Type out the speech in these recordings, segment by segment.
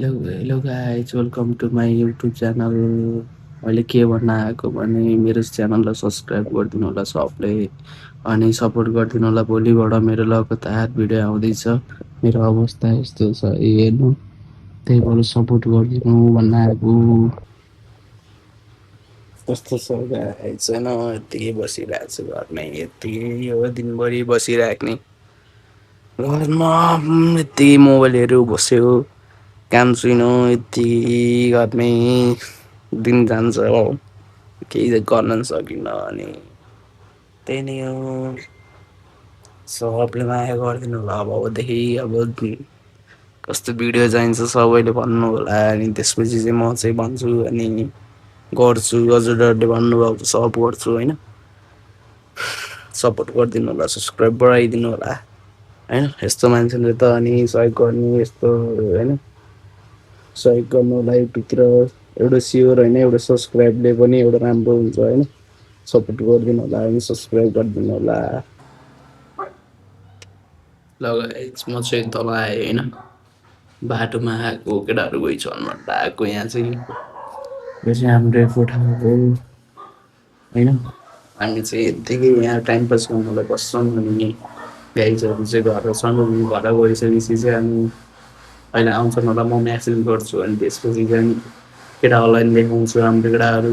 Hello guys welcome to my YouTube channel. मैले के भन्न आएको भने मेरो च्यानललाई सब्सक्राइब गरिदिनु होला सबले, अनि सपोर्ट गरिदिनु होला। भोलिबाट मेरो लगातार भिडियो आउँदैछ। मेरो अवस्था यस्तो छ हेर्नु, त्यही भएर सपोर्ट गरिदिनु भन्न आएको। कस्तो छ गाइज होइन, यत्तिकै बसिरहेको छु घरमै। यत्तिकै हो दिनभरि बसिराख्ने घरमा, यत्तिकै मोबाइलहरू बस्यो, काम छुइनँ, यति घरमै दिन जान्छ, केही गर्न सकिनँ। अनि त्यही नै हो, सबले माया गरिदिनु होला। अबदेखि अब कस्तो भिडियो चाहिन्छ सबैले भन्नु होला, अनि त्यसपछि चाहिँ म चाहिँ भन्छु अनि गर्छु। हजुरहरूले भन्नुभएको सब गर्छु होइन। सपोर्ट गरिदिनु होला, सब्सक्राइब बढाइदिनु होला होइन। यस्तो मान्छेले त अनि सहयोग गर्ने यस्तो होइन, सहयोग गर्नुलाई युट्युबतिर एउटा स्योर होइन, एउटा सब्सक्राइबले पनि एउटा राम्रो हुन्छ होइन। सपोर्ट गरिदिनु होला अनि सब्सक्राइब गरिदिनु होला। लगायत म चाहिँ तल आएँ होइन, बाटोमा आएको केटाहरू गइ छन् भन्दा आएको। यहाँ चाहिँ यो चाहिँ हाम्रै कोठा हो होइन। हामी चाहिँ यत्तिकै यहाँ टाइम पास गर्नुलाई बस्छौँ। अनि गाइजहरू चाहिँ घर छन्, घर गइसकेपछि चाहिँ हामी अहिले आउँछन् होला, म म्यासेज गर्छु। अनि त्यसपछि चाहिँ केटाहरूलाई देखाउँछु हाम्रो केटाहरू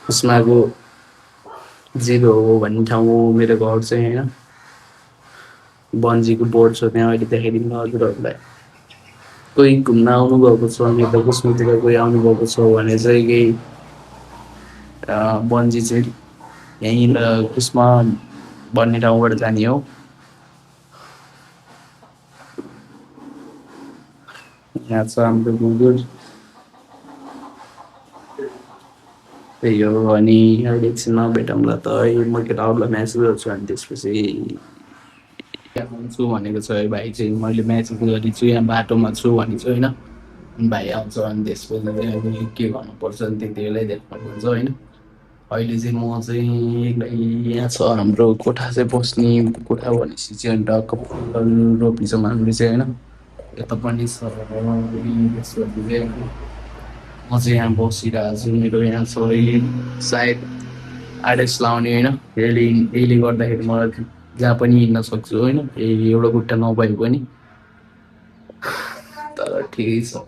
उस्माको जिरो हो भन्ने ठाउँ हो मेरो घर चाहिँ होइन। बन्जीको बोर्ड छ त्यहाँ, अहिले देखाइदिनु हजुरहरूलाई। कोही घुम्न आउनुभएको छ अनि यता कुस्मतिर कोही आउनुभएको छ भने चाहिँ केही बन्जी चाहिँ यहीँ कुस्मा भन्ने ठाउँबाट जाने हो। यहाँ छ हाम्रो गुगुर, त्यही हो। अनि अहिले एकछिनमा भेटौँला त है, म केटाहरूलाई म्यासेज गर्छु। अनि त्यसपछि आउँछु भनेको छ है भाइ चाहिँ, मैले म्यासेज गरिदिन्छु यहाँ बाटोमा छु भनेको छु होइन। भाइ आउँछ अनि त्यसपछि चाहिँ अब के गर्नुपर्छ नि त्यति बेलै देख्नुपर्छ होइन। अहिले चाहिँ म चाहिँ एक्लै यहाँ छ हाम्रो कोठा चाहिँ बस्ने कोठा भनेपछि चाहिँ टक्क फुलहरू रोपिन्छौँ हामीले चाहिँ होइन। यता पनि छ त्यसपछि चाहिँ म चाहिँ यहाँ बसिरहेको छु। मेरो यहाँ छ सायद आरएस लाउने होइन। यसले गर्दाखेरि मलाई जहाँ पनि हिँड्न सक्छु होइन, एउटा खुट्टा नभए पनि। तर ठिकै छ,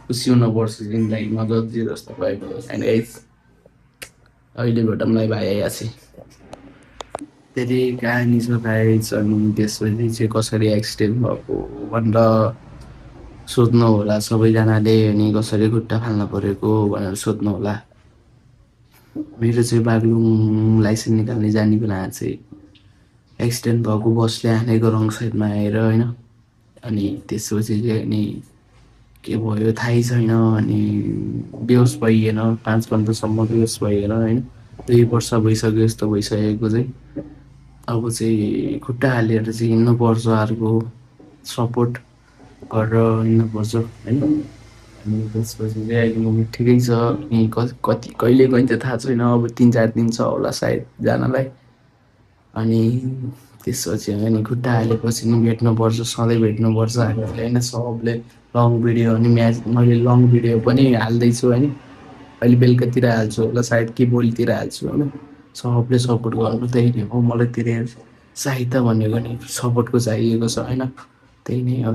खुसी हुनुपर्छ जिन्दगीमा जति जस्तो भएको छैन। अहिले भेटौँला भाइ आइहाल्छ। धेरै कहानी छ गाइज। अनि त्यसपछि चाहिँ कसरी एक्सिडेन्ट भएको भनेर सोध्नु होला सबैजनाले, अनि कसरी खुट्टा फाल्न परेको भनेर सोध्नु होला। मेरो चाहिँ बागलुङ लाइसेन्स निकाल्ने जाने बेला चाहिँ एक्सिडेन्ट भएको, बसले हानेको रङ साइडमा आएर होइन। अनि त्यसपछि चाहिँ अनि के भयो थाहै छैन। अनि बेहोस भइएन, 5 घन्टासम्म बेहोस भइएन होइन। 2 वर्ष भइसक्यो यस्तो भइसकेको चाहिँ। अब चाहिँ खुट्टा हालेर चाहिँ हिँड्नुपर्छ, अर्को सपोर्ट गरेर हिँड्नुपर्छ होइन। अनि त्यसपछि चाहिँ अहिले म ठिकै छ। अनि कति कहिले गइन्छ थाहा छैन, अब 3-4 दिन छ होला सायद जानलाई। अनि त्यसपछि अनि खुट्टा हालेपछि नि भेट्नुपर्छ, सधैँ भेट्नुपर्छ हामीले होइन सबले। लङ भिडियो अनि मैले लङ भिडियो पनि हाल्दैछु होइन। अहिले बेलुकातिर हाल्छु होला सायद कि भोलितिर हाल्छु होइन। सबले सपोर्ट गर्नु, त्यही नै हो मलाई धेरै सहायता भनेको नि सपोर्टको चाहिएको छ होइन। त्यही नै हो।